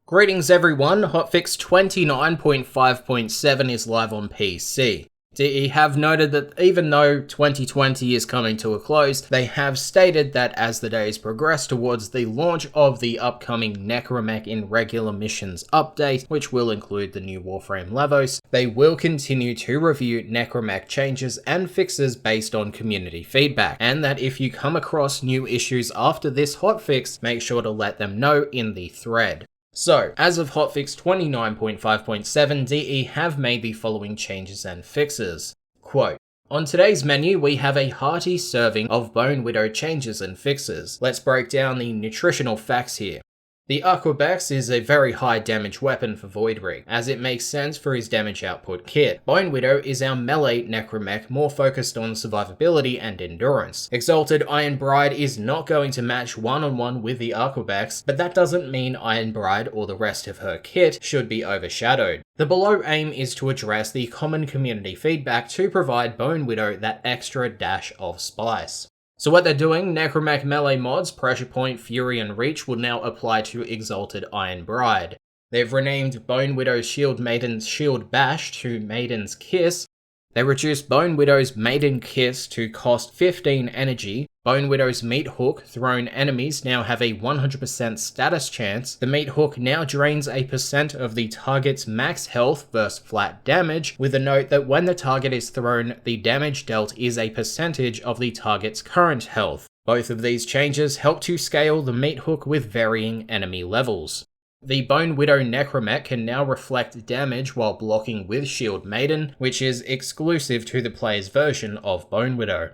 Greetings everyone, Hotfix 29.5.7 is live on PC. DE have noted that even though 2020 is coming to a close, they have stated that as the days progress towards the launch of the upcoming Necramech in regular missions update, which will include the new Warframe Levos, they will continue to review Necramech changes and fixes based on community feedback, and that if you come across new issues after this hotfix, make sure to let them know in the thread. So, as of Hotfix 29.5.7, DE have made the following changes and fixes. Quote, on today's menu, we have a hearty serving of Bonewidow changes and fixes. Let's break down the nutritional facts here. The Arcana is a very high damage weapon for Voidrig, as it makes sense for his damage output kit. Bonewidow is our melee Necramech, more focused on survivability and endurance. Exalted Iron Bride is not going to match one-on-one with the Arcana, but that doesn't mean Iron Bride or the rest of her kit should be overshadowed. The below aim is to address the common community feedback to provide Bonewidow that extra dash of spice. So what they're doing, Necramech melee mods, Pressure Point, Fury and Reach will now apply to Exalted Iron Bride. They've renamed Bonewidow's Shield Maiden's Shield Bash to Maiden's Kiss. They reduced Bonewidow's Maiden Kiss to cost 15 energy. Bonewidow's Meat Hook thrown enemies now have a 100% status chance. The Meat Hook now drains a percent of the target's max health versus flat damage, with a note that when the target is thrown, the damage dealt is a percentage of the target's current health. Both of these changes help to scale the Meat Hook with varying enemy levels. The Bonewidow Necramech can now reflect damage while blocking with Shield Maiden, which is exclusive to the player's version of Bonewidow.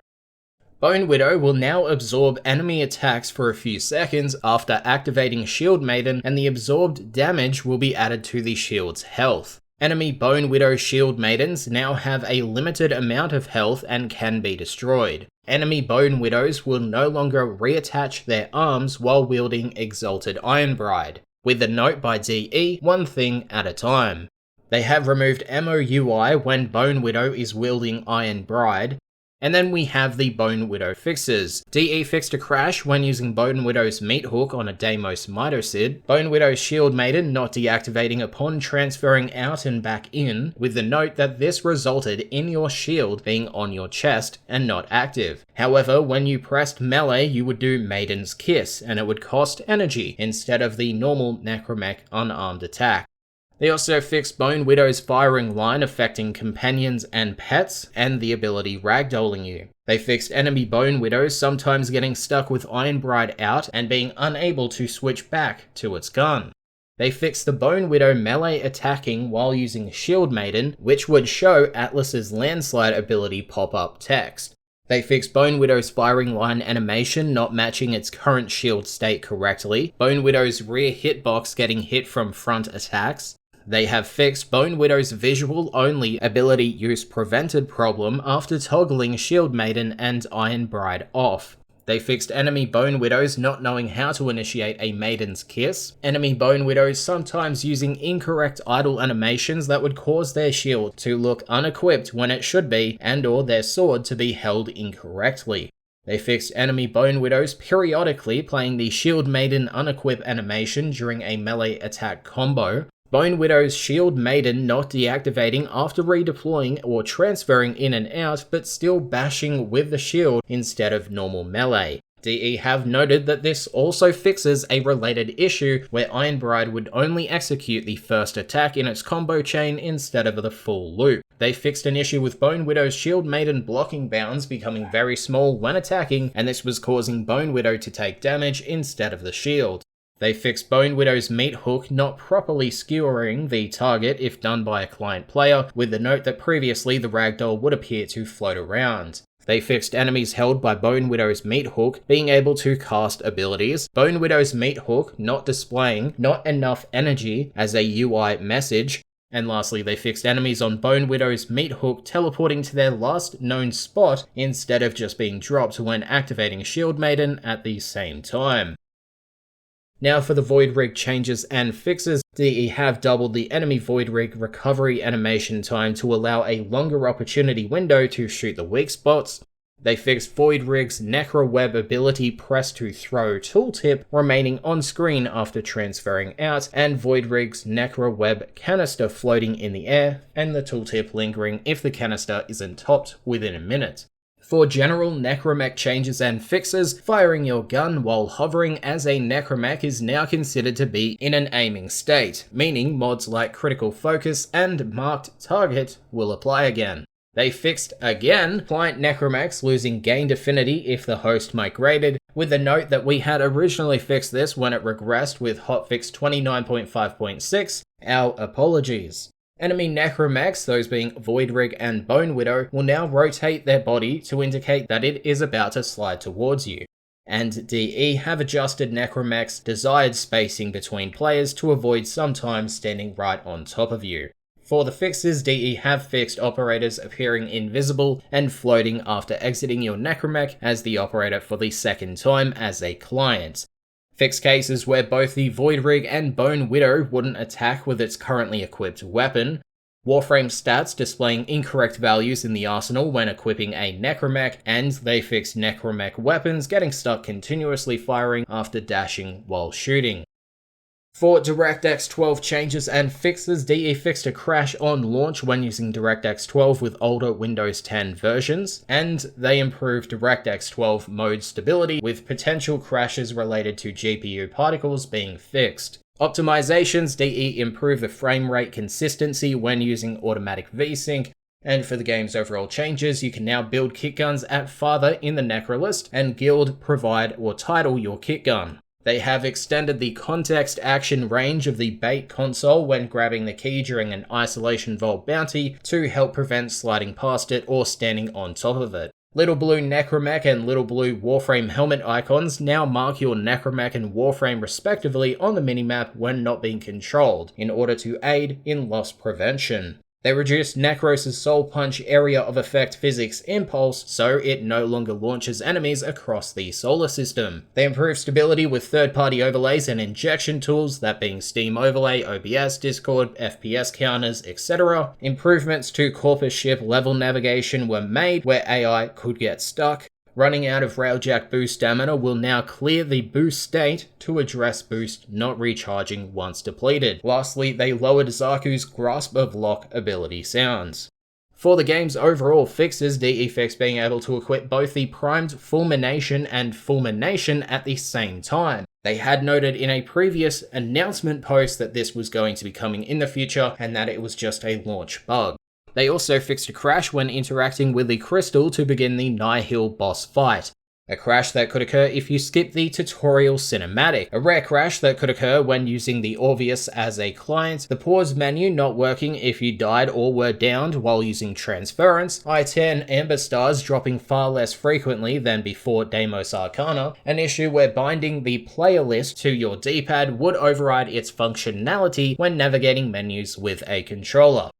Bonewidow will now absorb enemy attacks for a few seconds after activating Shield Maiden, and the absorbed damage will be added to the shield's health. Enemy Bonewidow Shield Maidens now have a limited amount of health and can be destroyed. Enemy Bonewidows will no longer reattach their arms while wielding Exalted Iron Bride. With the note by DE, one thing at a time. They have removed MOUI when Bonewidow is wielding Iron Bride. And then we have the Bonewidow fixes. DE fixed a crash when using Bonewidow's Meat Hook on a Deimos Mitocid. Bonewidow's Shield Maiden not deactivating upon transferring out and back in, with the note that this resulted in your shield being on your chest and not active. However, when you pressed melee, you would do Maiden's Kiss, and it would cost energy instead of the normal Necramech unarmed attack. They also fixed Bonewidow's firing line affecting companions and pets, and the ability ragdolling you. They fixed enemy Bonewidows sometimes getting stuck with Iron Bride out and being unable to switch back to its gun. They fixed the Bonewidow melee attacking while using Shield Maiden, which would show Atlas's landslide ability pop-up text. They fixed Bonewidow's firing line animation not matching its current shield state correctly, Bonewidow's rear hitbox getting hit from front attacks. They have fixed Bonewidow's visual-only ability use prevented problem after toggling Shield Maiden and Iron Bride off. They fixed enemy Bonewidows not knowing how to initiate a Maiden's Kiss, enemy Bonewidows sometimes using incorrect idle animations that would cause their shield to look unequipped when it should be, and or their sword to be held incorrectly. They fixed enemy Bonewidows periodically playing the Shield Maiden unequip animation during a melee attack combo, Bonewidow's Shield Maiden not deactivating after redeploying or transferring in and out, but still bashing with the shield instead of normal melee. DE have noted that this also fixes a related issue where Iron Bride would only execute the first attack in its combo chain instead of the full loop. They fixed an issue with Bonewidow's Shield Maiden blocking bounds becoming very small when attacking, and this was causing Bonewidow to take damage instead of the shield. They fixed Bonewidow's Meat Hook not properly skewering the target if done by a client player, with the note that previously the ragdoll would appear to float around. They fixed enemies held by Bonewidow's Meat Hook being able to cast abilities, Bonewidow's Meat Hook not displaying not enough energy as a UI message, and lastly they fixed enemies on Bonewidow's Meat Hook teleporting to their last known spot instead of just being dropped when activating Shield Maiden at the same time. Now for the Voidrig changes and fixes, DE have doubled the enemy Voidrig recovery animation time to allow a longer opportunity window to shoot the weak spots. They fixed Voidrig's Necraweb ability press to throw tooltip remaining on screen after transferring out, and Voidrig's Necraweb canister floating in the air, and the tooltip lingering if the canister isn't topped within a minute. For general Necramech changes and fixes, firing your gun while hovering as a Necramech is now considered to be in an aiming state, meaning mods like Critical Focus and Marked Target will apply again. They fixed, again, client Necramechs losing gained affinity if the host migrated, with the note that we had originally fixed this when it regressed with Hotfix 29.5.7, our apologies. Enemy Necramechs, those being Voidrig and Bonewidow, will now rotate their body to indicate that it is about to slide towards you. And DE have adjusted Necramech's desired spacing between players to avoid sometimes standing right on top of you. For the fixes, DE have fixed operators appearing invisible and floating after exiting your Necramech as the operator for the second time as a client. Fixed cases where both the Voidrig and Bonewidow wouldn't attack with its currently equipped weapon. Warframe stats displaying incorrect values in the arsenal when equipping a Necramech, and they fixed Necramech weapons getting stuck continuously firing after dashing while shooting. For DirectX12 changes and fixes, DE fixed a crash on launch when using DirectX12 with older Windows 10 versions, and they improved DirectX12 mode stability with potential crashes related to GPU particles being fixed. Optimizations, DE improved the frame rate consistency when using automatic VSync, and for the game's overall changes, you can now build kitguns at farther in the Necrolist, and guild, provide, or title your kitgun. They have extended the context action range of the bait console when grabbing the key during an isolation vault bounty to help prevent sliding past it or standing on top of it. Little blue Necramech and little blue Warframe helmet icons now mark your Necramech and Warframe respectively on the minimap when not being controlled, in order to aid in loss prevention. They reduced Necros' Soul Punch area of effect physics impulse, so it no longer launches enemies across the solar system. They improved stability with third-party overlays and injection tools, that being Steam Overlay, OBS, Discord, FPS counters, etc. Improvements to Corpus ship level navigation were made where AI could get stuck. Running out of Railjack boost stamina will now clear the boost state to address boost not recharging once depleted. Lastly, they lowered Zaku's Grasp of Lock ability sounds. For the game's overall fixes, DE fixed being able to equip both the primed Fulmination and Fulmination at the same time. They had noted in a previous announcement post that this was going to be coming in the future and that it was just a launch bug. They also fixed a crash when interacting with the crystal to begin the Nihil boss fight. A crash that could occur if you skip the tutorial cinematic. A rare crash that could occur when using the Orvius as a client. The pause menu not working if you died or were downed while using transference. I-10 amber stars dropping far less frequently than before Deimos Arcana. An issue where binding the player list to your D-pad would override its functionality when navigating menus with a controller.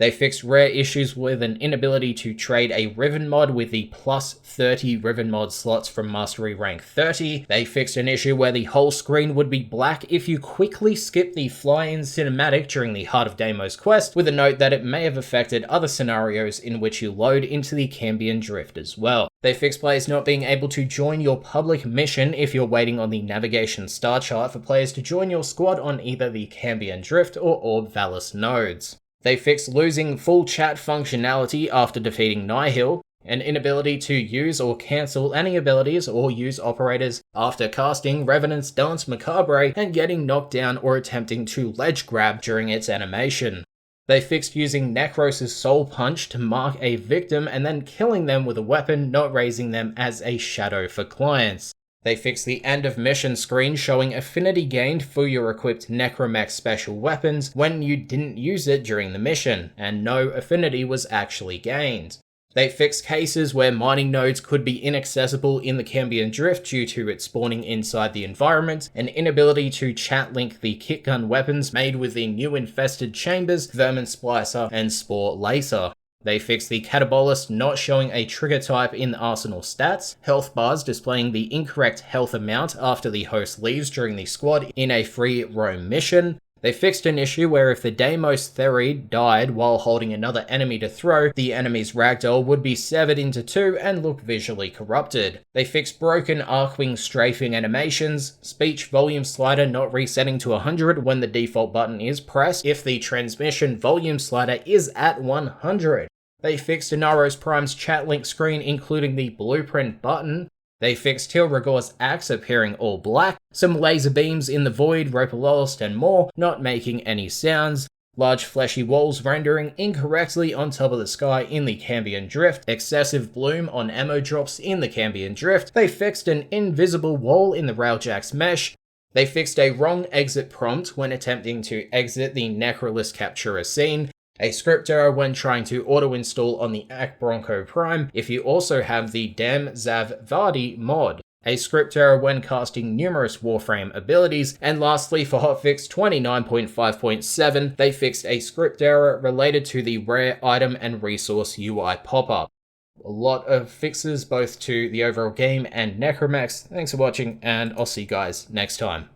They fixed rare issues with an inability to trade a Riven mod with the plus 30 Riven mod slots from Mastery rank 30. They fixed an issue where the whole screen would be black if you quickly skip the fly-in cinematic during the Heart of Deimos quest, with a note that it may have affected other scenarios in which you load into the Cambion Drift as well. They fixed players not being able to join your public mission if you're waiting on the navigation star chart for players to join your squad on either the Cambion Drift or Orb Valis nodes. They fixed losing full chat functionality after defeating Nihil, an inability to use or cancel any abilities or use operators after casting Revenant's Dance Macabre and getting knocked down or attempting to ledge grab during its animation. They fixed using Necros' Soul Punch to mark a victim and then killing them with a weapon, not raising them as a shadow for clients. They fixed the end of mission screen showing affinity gained for your equipped Necramech special weapons when you didn't use it during the mission, and no affinity was actually gained. They fixed cases where mining nodes could be inaccessible in the Cambion Drift due to it spawning inside the environment, an inability to chat link the kitgun weapons made with the new infested chambers, Vermin Splicer, and Spore Lacer. They fixed the Catabolist not showing a trigger type in Arsenal stats, health bars displaying the incorrect health amount after the host leaves during the squad in a free roam mission. They fixed an issue where if the Deimos Therid died while holding another enemy to throw, the enemy's ragdoll would be severed into two and look visually corrupted. They fixed broken Arcwing strafing animations, speech volume slider not resetting to 100 when the default button is pressed if the transmission volume slider is at 100. They fixed Inaros Prime's chat link screen including the blueprint button. They fixed Tilragor's axe appearing all black, some laser beams in the void, Ropalost and more not making any sounds, large fleshy walls rendering incorrectly on top of the sky in the Cambion Drift, excessive bloom on ammo drops in the Cambion Drift. They fixed an invisible wall in the Railjack's mesh. They fixed a wrong exit prompt when attempting to exit the Necrolist Capturer scene, a script error when trying to auto-install on the Ak Bronco Prime if you also have the Dam Zav Vardi mod, a script error when casting numerous Warframe abilities, and lastly for Hotfix 29.5.7, they fixed a script error related to the rare item and resource UI pop-up. A lot of fixes both to the overall game and Necramech. Thanks for watching, and I'll see you guys next time.